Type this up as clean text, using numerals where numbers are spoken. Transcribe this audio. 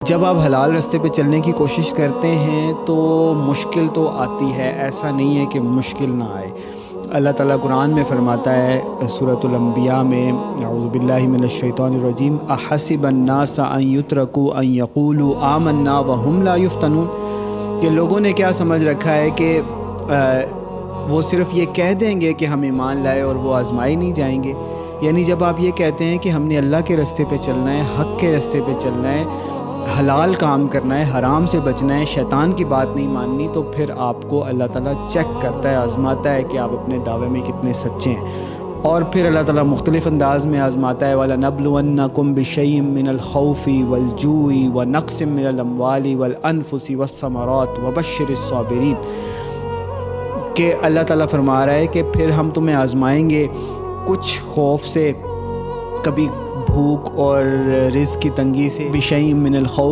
جب آپ حلال راستے پہ چلنے کی کوشش کرتے ہیں تو مشکل تو آتی ہے، ایسا نہیں ہے کہ مشکل نہ آئے۔ اللہ تعالیٰ قرآن میں فرماتا ہے سورۃ الانبیاء میں، اعوذ باللہ من الشیطان الرجیم، احسب الناس ان یترکوا ان یقولوا آمنا وہم لا یفتنون، کہ لوگوں نے کیا سمجھ رکھا ہے کہ وہ صرف یہ کہہ دیں گے کہ ہم ایمان لائے اور وہ آزمائے نہیں جائیں گے۔ یعنی جب آپ یہ کہتے ہیں کہ ہم نے اللہ کے راستے پہ چلنا ہے، حق کے راستے پہ چلنا ہے، حلال کام کرنا ہے، حرام سے بچنا ہے، شیطان کی بات نہیں ماننی، تو پھر آپ کو اللہ تعالیٰ چیک کرتا ہے، آزماتا ہے کہ آپ اپنے دعوے میں کتنے سچے ہیں۔ اور پھر اللہ تعالیٰ مختلف انداز میں آزماتا ہے، وَلَنَبْلُوَنَّكُمْ بِشَيْءٍ مِّنَ الْخَوْفِ وَالْجُوعِ وَنَقْصٍ مِّنَ الْأَمْوَالِ وَالْأَنفُسِ وَالثَّمَرَاتِ وَبَشِّرِ الصَّابِرِينَ، کہ اللہ تعالیٰ فرما رہا ہے کہ پھر ہم تمہیں آزمائیں گے، کچھ خوف سے، کبھی بھوک اور رزق کی تنگی سے، بِشَيْءٍ مِّنَ الْخَوْفِ